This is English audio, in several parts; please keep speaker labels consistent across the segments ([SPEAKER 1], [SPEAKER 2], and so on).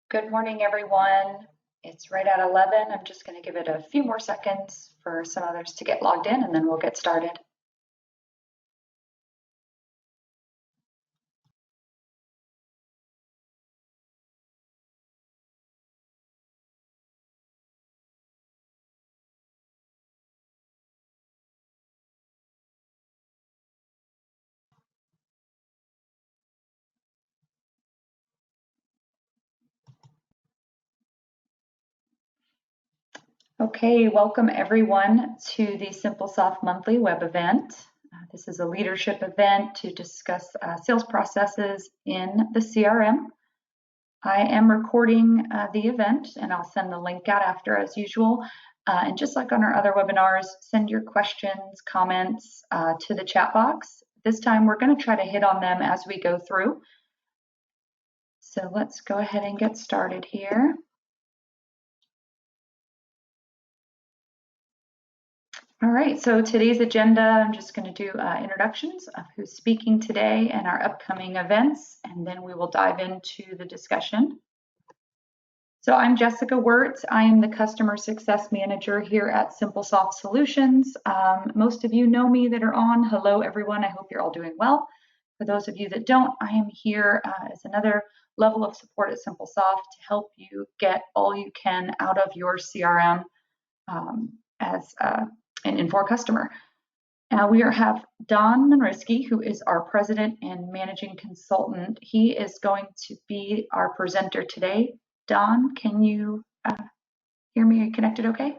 [SPEAKER 1] Good morning, everyone. It's right at 11. I'm just going to give it a few more seconds for some others to get logged in, and then we'll get started. Okay, welcome everyone to the Simplesoft monthly web event. This is a leadership event to discuss sales processes in the CRM. I am recording the event, and I'll send the link out after as usual. And just like on our other webinars, send your questions, comments to the chat box. This time we're going to try to hit on them as we go through. So let's go ahead and get started here. All right, so today's agenda, I'm just going to do introductions of who's speaking today and our upcoming events, and then we will dive into the discussion. So I'm Jessica Wirtz. I am the Customer Success Manager here at Simplesoft Solutions. Most of you know me that are on. Hello, everyone. I hope you're all doing well. For those of you that don't, I am here as another level of support at Simplesoft to help you get all you can out of your CRM as an Infor customer. We have Don Monrisky, who is our President and Managing Consultant. He is going to be our presenter today. Don, can you hear me? Are you connected okay?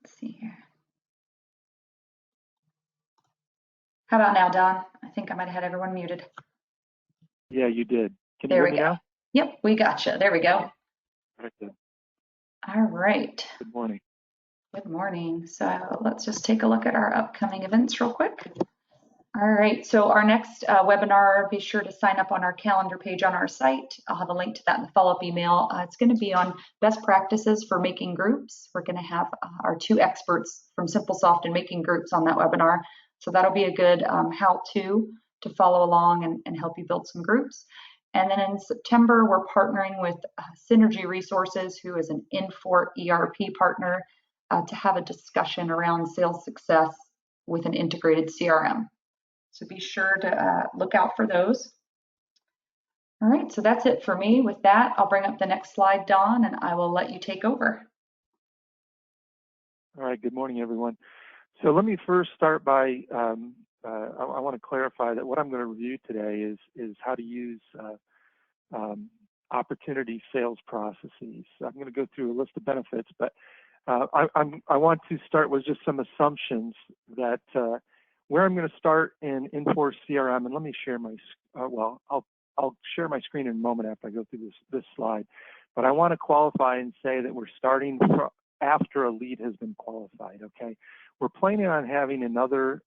[SPEAKER 1] Let's see here. How about now, Don? I think I might have had everyone muted.
[SPEAKER 2] Yeah, you did. Can
[SPEAKER 1] you
[SPEAKER 2] hear me now?
[SPEAKER 1] Yep, we gotcha. There we go.
[SPEAKER 2] Good.
[SPEAKER 1] All right.
[SPEAKER 2] Good morning.
[SPEAKER 1] Good morning. So let's just take a look at our upcoming events real quick. All right, so our next webinar, be sure to sign up on our calendar page on our site. I'll have a link to that in the follow-up email. It's going to be on best practices for making groups. We're going to have our two experts from Simplesoft in making groups on that webinar. So that'll be a good how-to to follow along and help you build some groups. And then in September, we're partnering with Synergy Resources, who is an Infor ERP partner, to have a discussion around sales success with an integrated CRM. So be sure to look out for those. All right, so that's it for me. With that, I'll bring up the next slide, Dawn, and I will let you take over.
[SPEAKER 2] All right, good morning, everyone. So let me first start by, I want to clarify that what I'm going to review today is how to use opportunity sales processes. I'm going to go through a list of benefits, but I want to start with just some assumptions that where I'm going to start in Infor CRM, and let me share my, I'll share my screen in a moment after I go through this slide, but I want to qualify and say that we're starting after a lead has been qualified, okay? We're planning on having another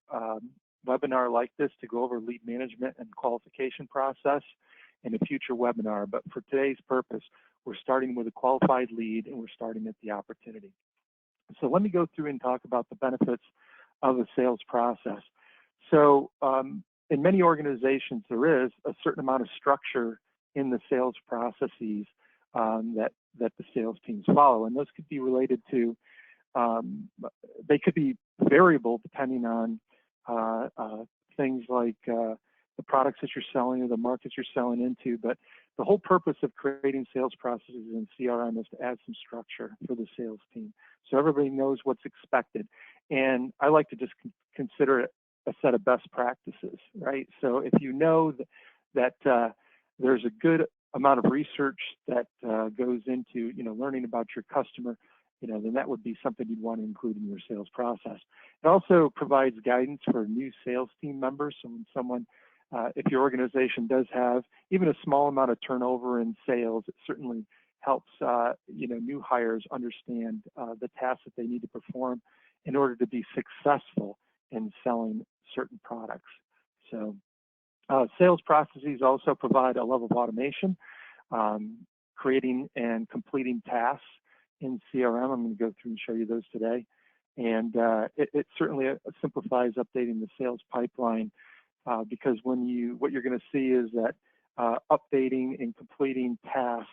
[SPEAKER 2] webinar like this to go over lead management and qualification process in a future webinar, but for today's purpose, we're starting with a qualified lead and we're starting at the opportunity. So let me go through and talk about the benefits of a sales process. So in many organizations, there is a certain amount of structure in the sales processes that the sales teams follow, and those could be related to, they could be variable depending on things like the products that you're selling or the markets you're selling into, but the whole purpose of creating sales processes in CRM is to add some structure for the sales team so everybody knows what's expected. And I like to just consider it a set of best practices, right? So if you know that there's a good amount of research that goes into, learning about your customer, then that would be something you'd want to include in your sales process. It also provides guidance for new sales team members. So when someone, if your organization does have even a small amount of turnover in sales, it certainly helps new hires understand the tasks that they need to perform in order to be successful in selling certain products. So sales processes also provide a level of automation. creating and completing tasks in CRM. I'm going to go through and show you those today. And it certainly simplifies updating the sales pipeline because what you're going to see is that updating and completing tasks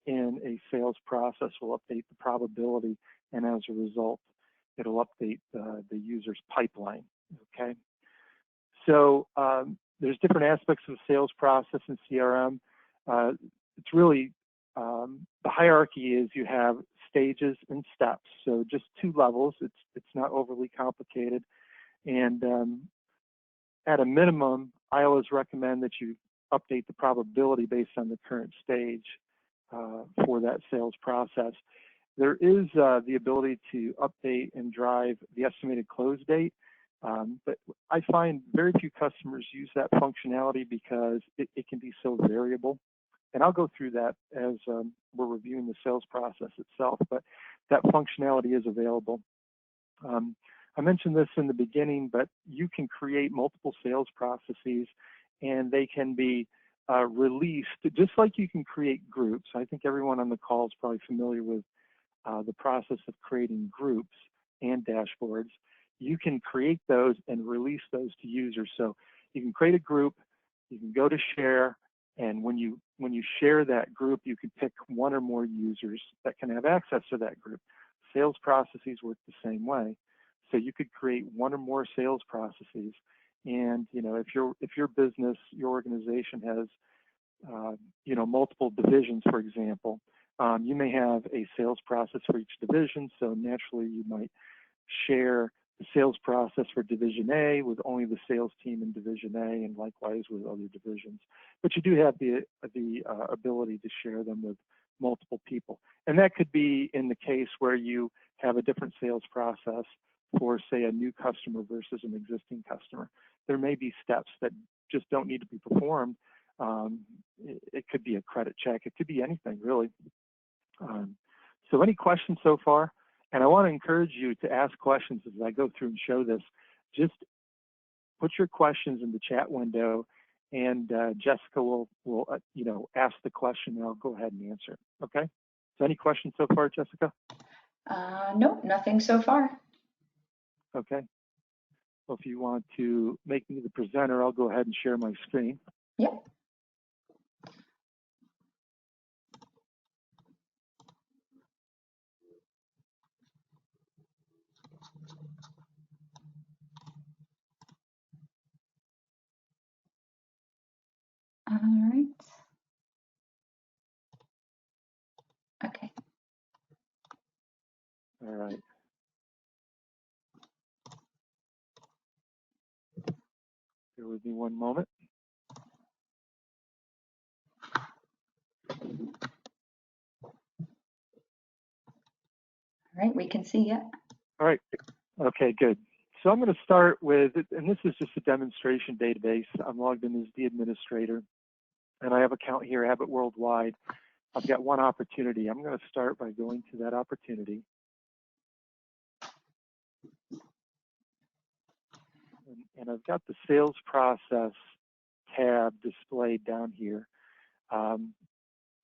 [SPEAKER 2] in a sales process will update the probability, and as a result, it'll update the user's pipeline. Okay. So there's different aspects of the sales process in CRM. It's really the hierarchy is you have stages and steps. So just 2 levels. It's not overly complicated, and at a minimum, I always recommend that you update the probability based on the current stage for that sales process. There is the ability to update and drive the estimated close date, but I find very few customers use that functionality because it can be so variable. And I'll go through that as we're reviewing the sales process itself, but that functionality is available. I mentioned this in the beginning, but you can create multiple sales processes and they can be released just like you can create groups. I think everyone on the call is probably familiar with the process of creating groups and dashboards. You can create those and release those to users. So you can create a group, you can go to share, and when you share that group, you can pick 1 or more users that can have access to that group. Sales processes work the same way. So you could create 1 or more sales processes, and if your business, your organization has multiple divisions, for example, you may have a sales process for each division. So naturally, you might share the sales process for Division A with only the sales team in Division A, and likewise with other divisions. But you do have the ability to share them with multiple people, and that could be in the case where you have a different sales process for, say, a new customer versus an existing customer. There may be steps that just don't need to be performed. It could be a credit check. It could be anything, really. So any questions so far? And I want to encourage you to ask questions as I go through and show this. Just put your questions in the chat window, and Jessica will ask the question, and I'll go ahead and answer it. Okay? So any questions so far, Jessica?
[SPEAKER 1] Nope, nothing so far.
[SPEAKER 2] Okay. Well, if you want to make me the presenter, I'll go ahead and share my screen.
[SPEAKER 1] Yep. All right. Okay.
[SPEAKER 2] All right. Bear with me one moment.
[SPEAKER 1] All right, we can see it.
[SPEAKER 2] All right. Okay, good. So I'm going to start with, and this is just a demonstration database. I'm logged in as the administrator, and I have an account here, Abbott Worldwide. I've got one opportunity. I'm going to start by going to that opportunity. And I've got the sales process tab displayed down here.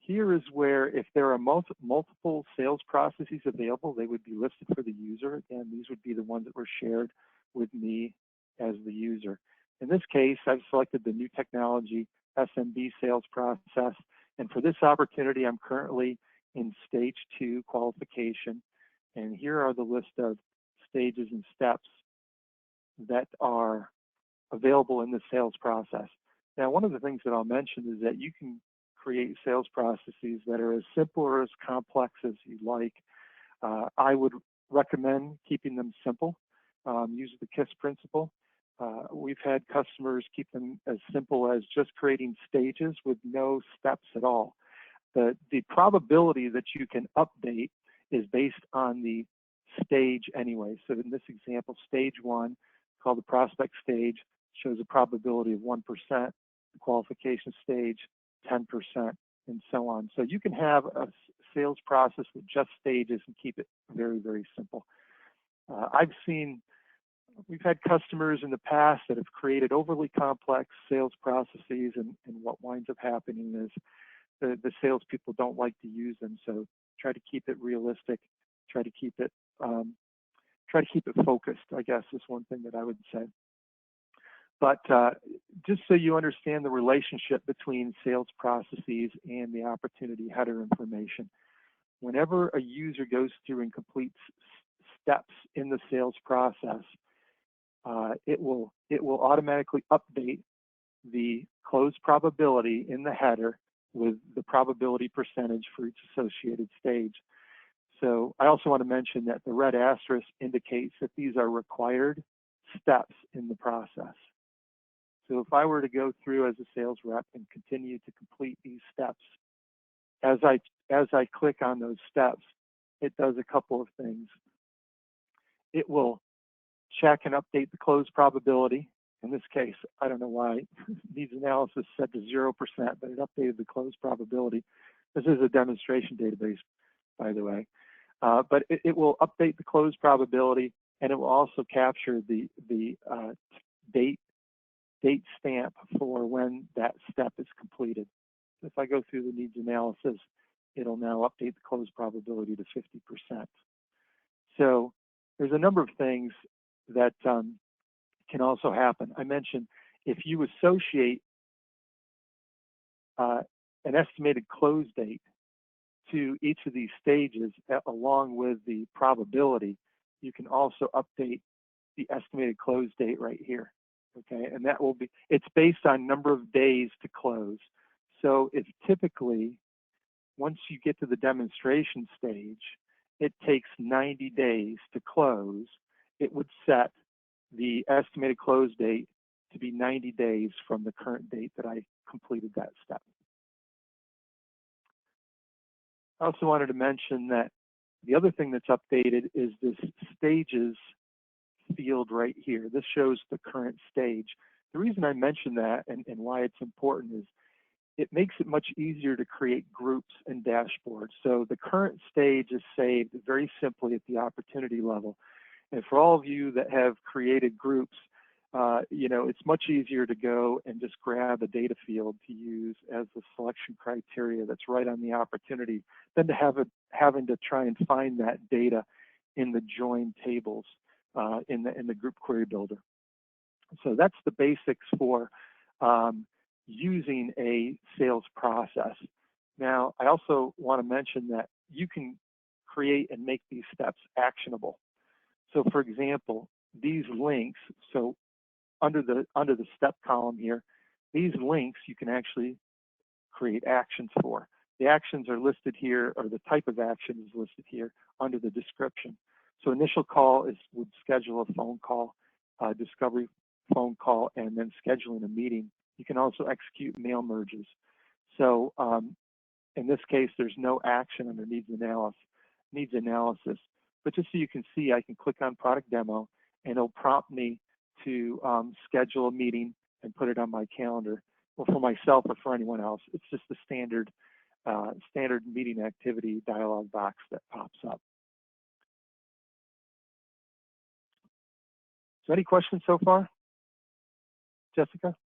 [SPEAKER 2] Here is where, if there are multiple sales processes available, they would be listed for the user. Again, these would be the ones that were shared with me as the user. In this case, I've selected the new technology SMB sales process. And for this opportunity, I'm currently in stage 2 qualification. And here are the list of stages and steps that are available in the sales process. Now, one of the things that I'll mention is that you can create sales processes that are as simple or as complex as you like. I would recommend keeping them simple. Use the KISS principle. We've had customers keep them as simple as just creating stages with no steps at all. The probability that you can update is based on the stage anyway. So in this example, stage 1, called the prospect stage, shows a probability of 1%, the qualification stage, 10%, and so on. So you can have a sales process with just stages and keep it very, very simple. We've had customers in the past that have created overly complex sales processes, and what winds up happening is the salespeople don't like to use them. So try to keep it realistic. Try to keep it focused, I guess, is one thing that I would say. But just so you understand the relationship between sales processes and the opportunity header information, whenever a user goes through and completes steps in the sales process, it will automatically update the close probability in the header with the probability percentage for each associated stage. So I also want to mention that the red asterisk indicates that these are required steps in the process. So if I were to go through as a sales rep and continue to complete these steps, as I click on those steps, it does a couple of things. It will check and update the close probability. In this case, I don't know why needs analysis set to 0%, but it updated the close probability. This is a demonstration database, by the way. But it will update the close probability, and it will also capture the date stamp for when that step is completed. If I go through the needs analysis, it'll now update the close probability to 50%. So there's a number of things that can also happen. I mentioned if you associate an estimated close date to each of these stages along with the probability, you can also update the estimated close date right here. Okay, and that will be, it's based on number of days to close. So if typically, once you get to the demonstration stage, it takes 90 days to close, it would set the estimated close date to be 90 days from the current date that I completed that step. I also wanted to mention that the other thing that's updated is this stages field right here. This shows the current stage. The reason I mention that and why it's important is it makes it much easier to create groups and dashboards. So the current stage is saved very simply at the opportunity level. And for all of you that have created groups, you know, it's much easier to go and just grab a data field to use as the selection criteria that's right on the opportunity than to having to try and find that data in the join tables in the group query builder. So that's the basics for using a sales process. Now, I also want to mention that you can create and make these steps actionable. So for example, these links, so under the step column here, these links you can actually create actions for. The actions are listed here, or the type of action is listed here under the description. So initial call would schedule a phone call, discovery phone call, and then scheduling a meeting. You can also execute mail merges. So in this case, there's no action under needs analysis. But just so you can see, I can click on product demo, and it'll prompt me to schedule a meeting and put it on my calendar, or for myself or for anyone else. It's just the standard meeting activity dialog box that pops up. So any questions so far, Jessica?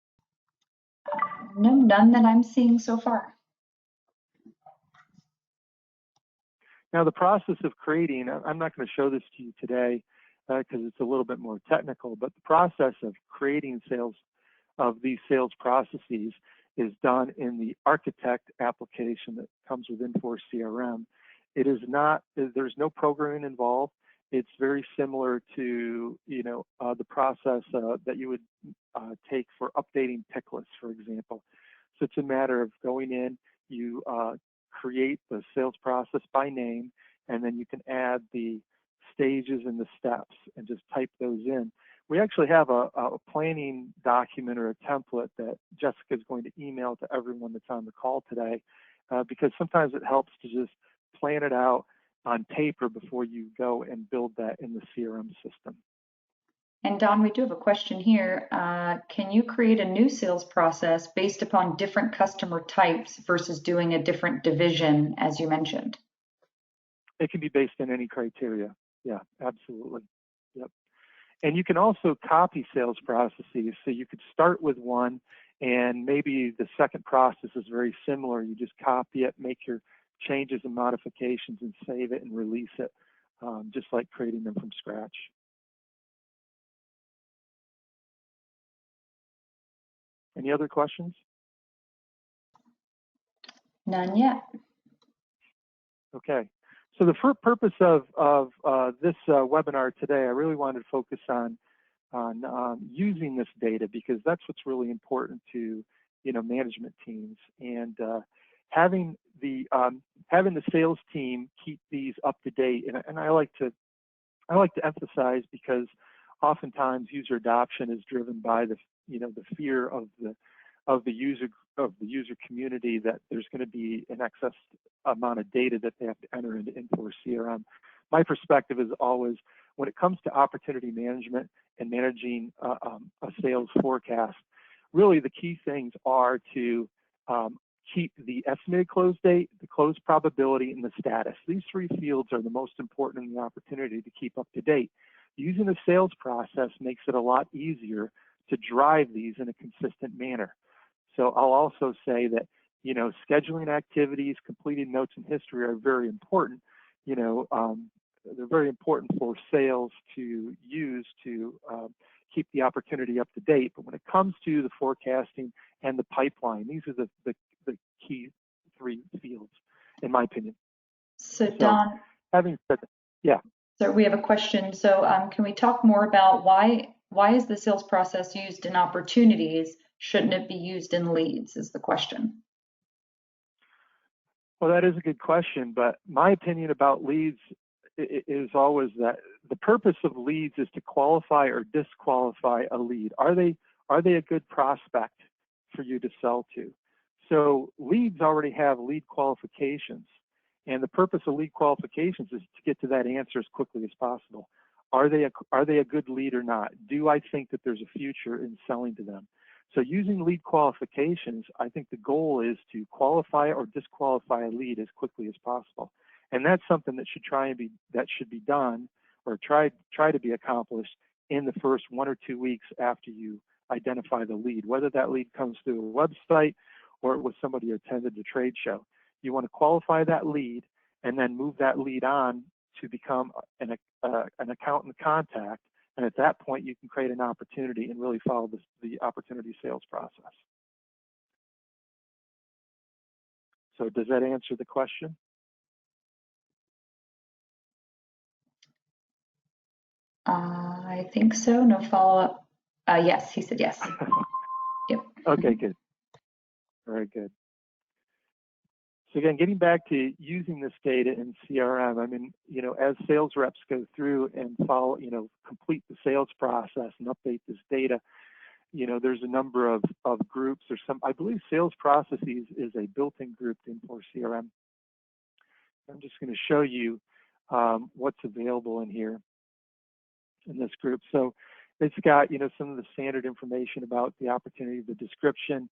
[SPEAKER 1] No, none that I'm seeing so far.
[SPEAKER 2] Now the process of creating, I'm not going to show this to you today because it's a little bit more technical, but the process of creating these sales processes is done in the Architect application that comes with Infor CRM. It is not, there's no programming involved. It's very similar to, you know, the process that you would take for updating pick lists, for example. So it's a matter of going in, you create the sales process by name, and then you can add the stages and the steps and just type those in. We actually have a planning document or a template that Jessica is going to email to everyone that's on the call today, because sometimes it helps to just plan it out on paper before you go and build that in the CRM system.
[SPEAKER 1] And Don, we do have a question here. Can you create a new sales process based upon different customer types versus doing a different division, as you mentioned?
[SPEAKER 2] It can be based on any criteria. Yeah, absolutely. Yep. And you can also copy sales processes. So you could start with one And maybe the second process is very similar. You just copy it, make your changes and modifications, and save it and release it, just like creating them from scratch. Any other questions?
[SPEAKER 1] None yet.
[SPEAKER 2] Okay. So the purpose of this webinar today, I really wanted to focus on using this data, because that's what's really important to management teams, and having the sales team keep these up to date. And I like to emphasize, because oftentimes user adoption is driven by the fear of the user community, that there's going to be an excess amount of data that they have to enter into Infor CRM. My perspective is always, when it comes to opportunity management and managing a sales forecast, really the key things are to keep the estimated close date, the close probability, and the status. These three fields are the most important in the opportunity to keep up to date. Using the sales process makes it a lot easier to drive these in a consistent manner. So I'll also say that, scheduling activities, completing notes and history are very important. They're very important for sales to use to keep the opportunity up to date. But when it comes to the forecasting and the pipeline, these are the key three fields, in my opinion.
[SPEAKER 1] So Don,
[SPEAKER 2] having said that, yeah.
[SPEAKER 1] So we have a question. So can we talk more about why is the sales process used in opportunities? Shouldn't it be used in leads, is the question.
[SPEAKER 2] Well, that is a good question, but my opinion about leads is always that the purpose of leads is to qualify or disqualify a lead. Are they a good prospect for you to sell to? So leads already have lead qualifications, and the purpose of lead qualifications is to get to that answer as quickly as possible. Are they a good lead or not? Do I think that there's a future in selling to them? So using lead qualifications, I think the goal is to qualify or disqualify a lead as quickly as possible. And that's something that should be done, or try to be accomplished in the first 1 or 2 weeks after you identify the lead, whether that lead comes through a website or it was somebody who attended the trade show. You want to qualify that lead and then move that lead on to become an accountant contact. And at that point, you can create an opportunity and really follow the opportunity sales process. So does that answer the question?
[SPEAKER 1] I think so. No follow-up. Yes, he said yes. Yep.
[SPEAKER 2] Okay, good. Very good. So again, getting back to using this data in CRM, I mean, as sales reps go through and follow, complete the sales process and update this data, there's a number of groups. There's some, I believe sales processes is a built-in group in Infor CRM. I'm just going to show you what's available in here in this group. So it's got, some of the standard information about the opportunity, the description.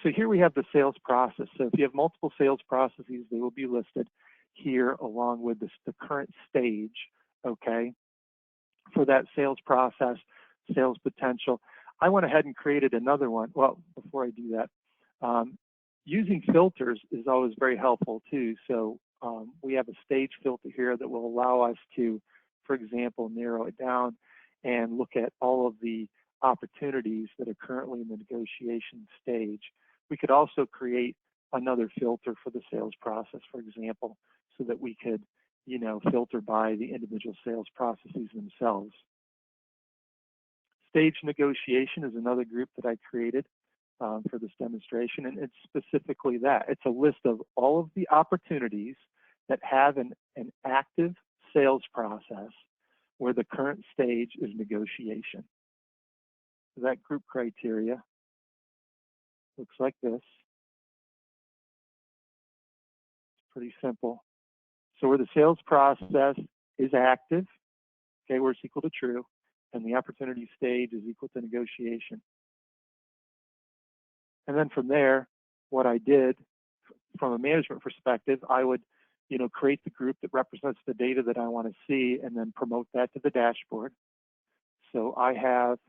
[SPEAKER 2] So here we have the sales process. So if you have multiple sales processes, they will be listed here along with the current stage, okay, for that sales process, sales potential. I went ahead and created another one. Well, before I do that, using filters is always very helpful too. So we have a stage filter here that will allow us to, for example, narrow it down and look at all of the opportunities that are currently in the negotiation stage. We could also create another filter for the sales process, for example, so that we could, filter by the individual sales processes themselves. Stage negotiation is another group that I created for this demonstration, and it's specifically that. It's a list of all of the opportunities that have an active sales process where the current stage is negotiation. That group criteria looks like this. It's pretty simple. So where the sales process is active, okay, where it's equal to true, and the opportunity stage is equal to negotiation. And then from there, what I did from a management perspective, I would, create the group that represents the data that I want to see and then promote that to the dashboard. So I have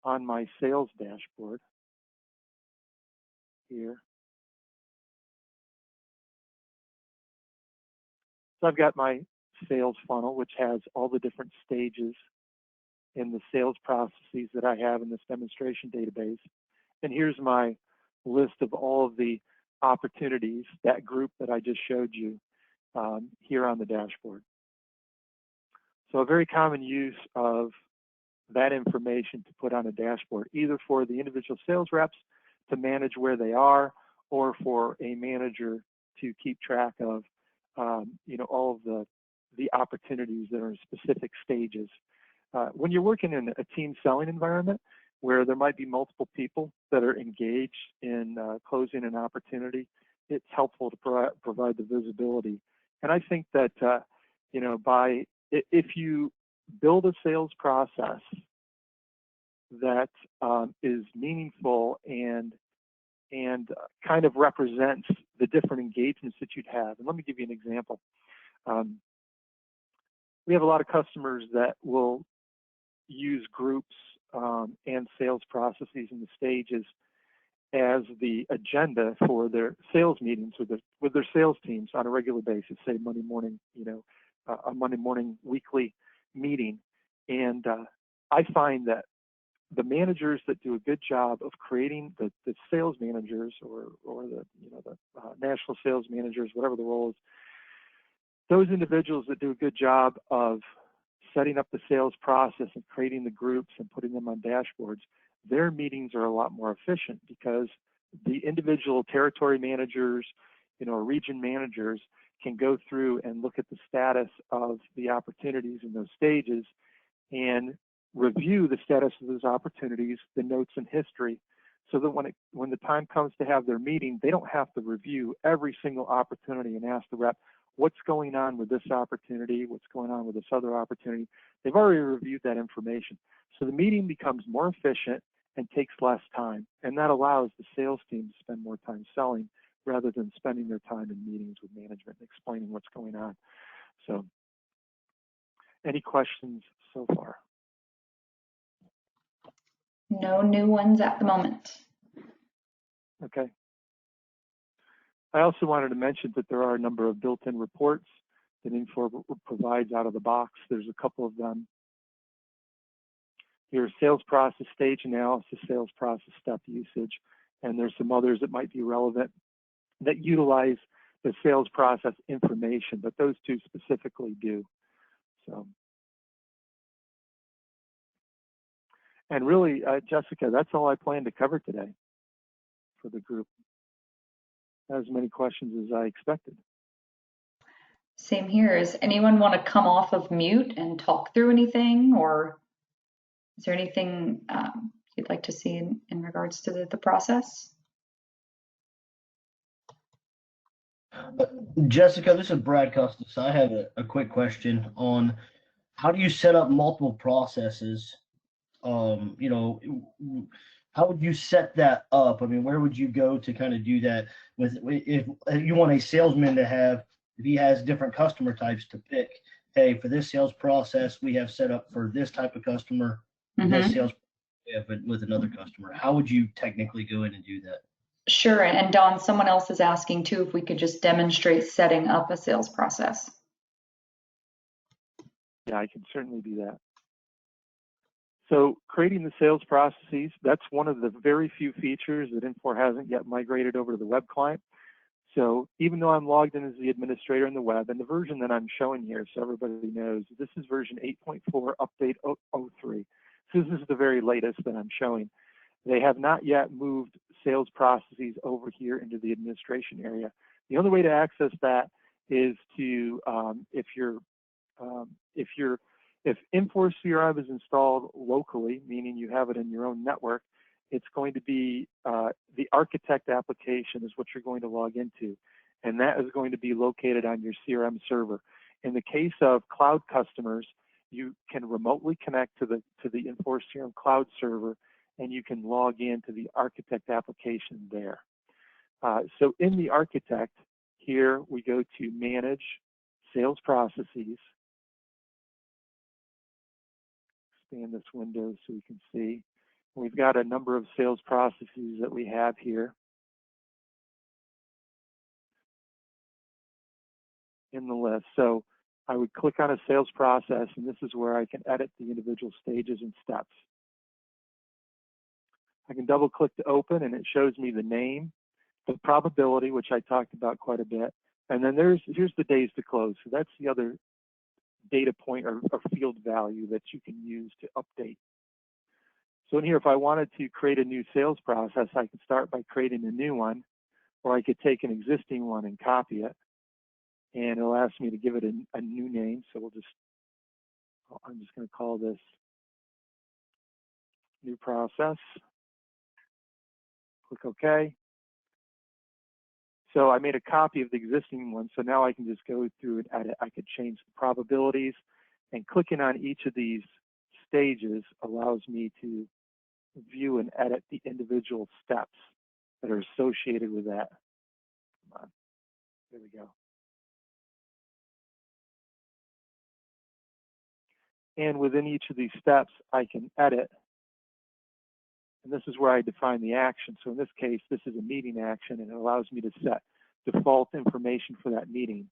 [SPEAKER 2] on my sales dashboard, here. So I've got my sales funnel, which has all the different stages in the sales processes that I have in this demonstration database. And here's my list of all of the opportunities, that group that I just showed you here on the dashboard. So a very common use of that information to put on a dashboard, either for the individual sales reps to manage where they are, or for a manager to keep track of all of the opportunities that are in specific stages. When you're working in a team selling environment where there might be multiple people that are engaged in closing an opportunity, it's helpful to provide the visibility. And I think that if you build a sales process that is meaningful and kind of represents the different engagements that you'd have. And let me give you an example. We have a lot of customers that will use groups and sales processes in the stages as the agenda for their sales meetings with their sales teams on a regular basis, say Monday morning, a Monday morning weekly meeting. And I find that the managers that do a good job of creating the sales managers or the national sales managers, whatever the role is, those individuals that do a good job of setting up the sales process and creating the groups and putting them on dashboards, their meetings are a lot more efficient because the individual territory managers, region managers can go through and look at the status of the opportunities in those stages and review the status of those opportunities, the notes and history, so that when the time comes to have their meeting, they don't have to review every single opportunity and ask the rep, what's going on with this opportunity, what's going on with this other opportunity. They've already reviewed that information. So the meeting becomes more efficient and takes less time. And that allows the sales team to spend more time selling rather than spending their time in meetings with management and explaining what's going on. So any questions so far?
[SPEAKER 1] No new ones at the moment.
[SPEAKER 2] Okay. I also wanted to mention that there are a number of built-in reports that Infor provides out of the box. There's a couple of them. Here's sales process stage analysis, sales process step usage, and there's some others that might be relevant that utilize the sales process information, but those two specifically do. So, and really, Jessica, that's all I plan to cover today for the group. As many questions as I expected.
[SPEAKER 1] Same here. Does anyone want to come off of mute and talk through anything, or is there anything you'd like to see in regards to the process?
[SPEAKER 3] Jessica, this is Brad Custis. I have a quick question on how do you set up multiple processes? How would you set that up? I mean, where would you go to kind of do that if you want a salesman to have, if he has different customer types to pick, hey, for this sales process, we have set up for this type of customer, this sales with another customer. How would you technically go in and do that?
[SPEAKER 1] Sure, and Don, someone else is asking too if we could just demonstrate setting up a sales process.
[SPEAKER 2] Yeah, I can certainly do that. So creating the sales processes, that's one of the very few features that Infor hasn't yet migrated over to the web client. So even though I'm logged in as the administrator in the web, and the version that I'm showing here, so everybody knows, this is version 8.4 update 03. So this is the very latest that I'm showing. They have not yet moved sales processes over here into the administration area. The only way to access that is to, if Infor CRM is installed locally, meaning you have it in your own network, it's going to be the architect application is what you're going to log into, and that is going to be located on your CRM server. In the case of cloud customers, you can remotely connect to the Infor CRM cloud server, and you can log into the architect application there. So in the architect, here we go to manage sales processes. Expand this window so we can see. We've got a number of sales processes that we have here. in the list. So I would click on a sales process, and this is where I can edit the individual stages and steps. I can double click to open, and it shows me the name, the probability, which I talked about quite a bit, and then here's the days to close. So that's the other data point or field value that you can use to update. So in here, if I wanted to create a new sales process, I can start by creating a new one, or I could take an existing one and copy it, and it'll ask me to give it a new name. So I'm just going to call this new process. Click OK. So I made a copy of the existing one, so now I can just go through and edit. I could change the probabilities, and clicking on each of these stages allows me to view and edit the individual steps that are associated with that. Come on, there we go. And within each of these steps, I can edit. And this is where I define the action. So in this case, this is a meeting action, and it allows me to set default information for that meeting.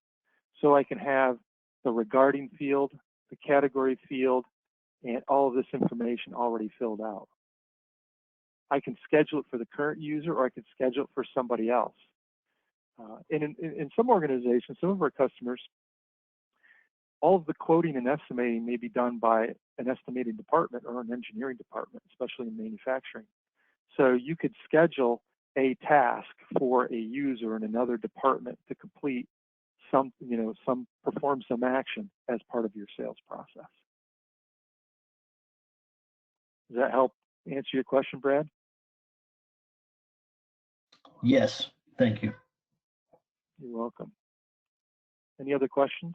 [SPEAKER 2] So I can have the regarding field, the category field, and all of this information already filled out. I can schedule it for the current user, or I can schedule it for somebody else. In some organizations, some of our customers, all of the quoting and estimating may be done by an estimating department or an engineering department, especially in manufacturing. So you could schedule a task for a user in another department to complete perform some action as part of your sales process. Does that help answer your question, Brad?
[SPEAKER 3] Yes, thank you.
[SPEAKER 2] You're welcome. Any other questions?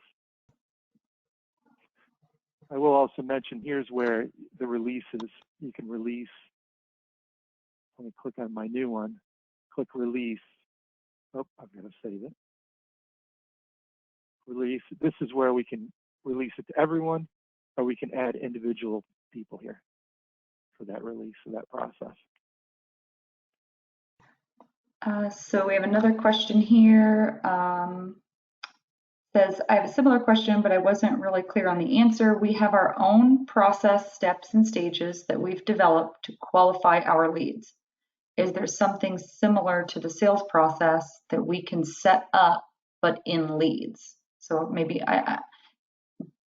[SPEAKER 2] I will also mention, here's where the releases, you can release. Let me click on my new one, click release. Oh, I've got to save it. Release, this is where we can release it to everyone, or we can add individual people here for that release of that process.
[SPEAKER 1] So we have another question here. Says, I have a similar question, but I wasn't really clear on the answer. We have our own process steps and stages that we've developed to qualify our leads. Is there something similar to the sales process that we can set up, but in leads? So maybe,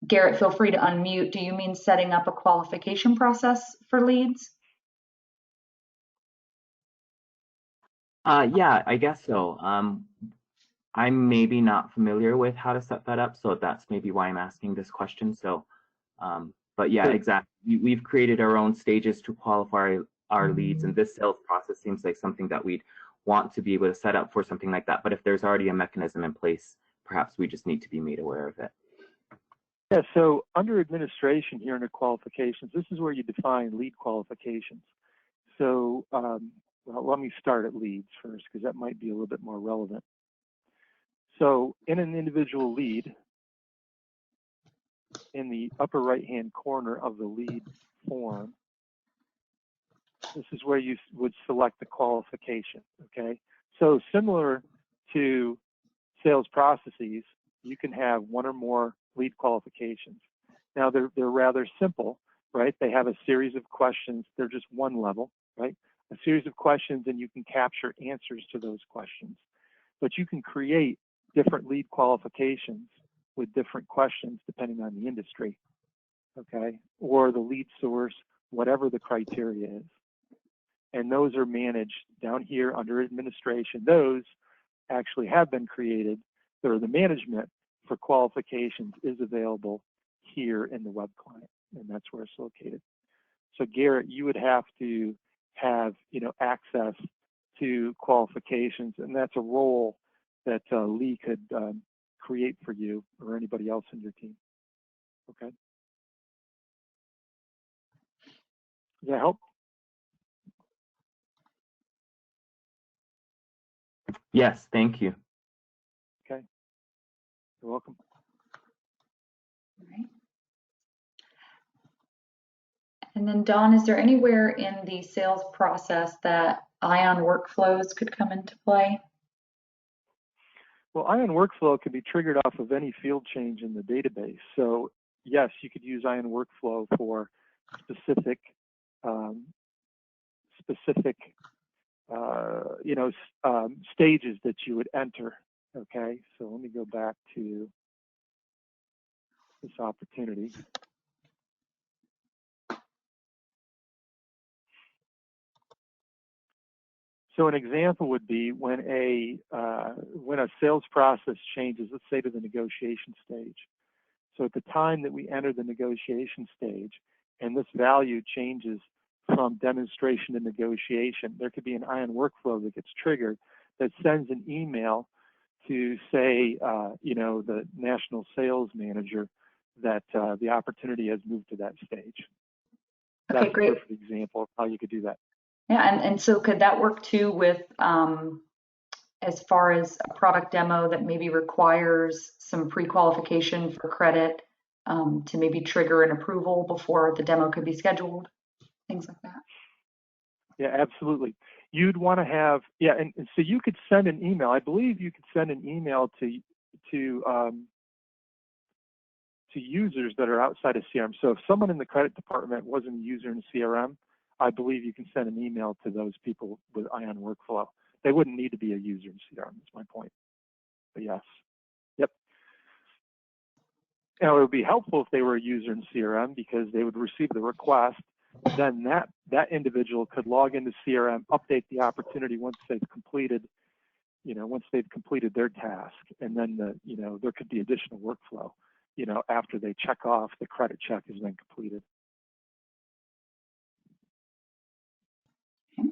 [SPEAKER 1] Garrett, feel free to unmute. Do you mean setting up a qualification process for leads?
[SPEAKER 4] Yeah, I guess so. I'm maybe not familiar with how to set that up, so that's maybe why I'm asking this question. So, but yeah, exactly. We've created our own stages to qualify our leads, and this sales process seems like something that we'd want to be able to set up for something like that. But if there's already a mechanism in place, perhaps we just need to be made aware of it.
[SPEAKER 2] Yeah, so under administration here under qualifications, this is where you define lead qualifications. So well, let me start at leads first, because that might be a little bit more relevant. So in an individual lead, in the upper right-hand corner of the lead form, this is where you would select the qualification, okay? So similar to sales processes, you can have one or more lead qualifications. Now they're rather simple, right? They have a series of questions. They're just one level, right? A series of questions, and you can capture answers to those questions. But you can create different lead qualifications with different questions depending on the industry, okay? Or the lead source, whatever the criteria is. And those are managed down here under administration. Those actually have been created, or the management for qualifications is available here in the web client, and that's where it's located. So Garrett, you would have to have access to qualifications, and that's a role that Lee could create for you or anybody else in your team. Okay. Does that help?
[SPEAKER 4] Yes, thank you.
[SPEAKER 2] Okay. You're welcome.
[SPEAKER 1] All right. And then Dawn, is there anywhere in the sales process that ION workflows could come into play?
[SPEAKER 2] Well, Ion Workflow can be triggered off of any field change in the database. So yes, you could use Ion Workflow for specific, stages that you would enter. Okay, so let me go back to this opportunity. So an example would be when a sales process changes, let's say to the negotiation stage. So at the time that we enter the negotiation stage, and this value changes from demonstration to negotiation, there could be an Ion Workflow that gets triggered that sends an email to say, the national sales manager that the opportunity has moved to that stage.
[SPEAKER 1] Okay,
[SPEAKER 2] That's
[SPEAKER 1] great.
[SPEAKER 2] a perfect example of how you could do that.
[SPEAKER 1] Yeah, and so could that work too with as far as a product demo that maybe requires some pre-qualification for credit to maybe trigger an approval before the demo could be scheduled, things like that?
[SPEAKER 2] Yeah, absolutely. You'd want to have, and so you could send an email. I believe you could send an email to users that are outside of CRM. So if someone in the credit department wasn't a user in CRM, I believe you can send an email to those people with Ion Workflow. They wouldn't need to be a user in CRM, is my point. But yes. Yep. Now, it would be helpful if they were a user in CRM because they would receive the request. Then that individual could log into CRM, update the opportunity once they've completed their task, and then there could be additional workflow, after they check off the credit check has been completed.
[SPEAKER 1] Okay.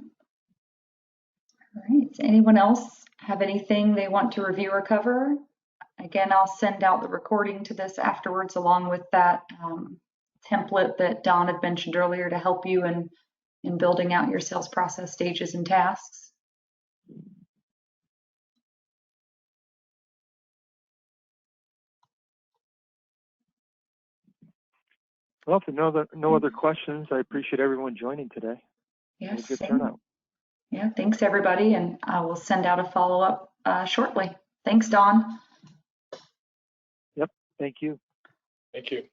[SPEAKER 1] All right. Does anyone else have anything they want to review or cover? Again, I'll send out the recording to this afterwards along with that template that Don had mentioned earlier to help you in building out your sales process stages and tasks.
[SPEAKER 2] Well, if no other questions, I appreciate everyone joining today.
[SPEAKER 1] Yes,
[SPEAKER 2] Good turnout.
[SPEAKER 1] Yeah, thanks everybody, and I will send out a follow-up shortly. Thanks, Don.
[SPEAKER 2] Yep, thank you.
[SPEAKER 5] Thank you.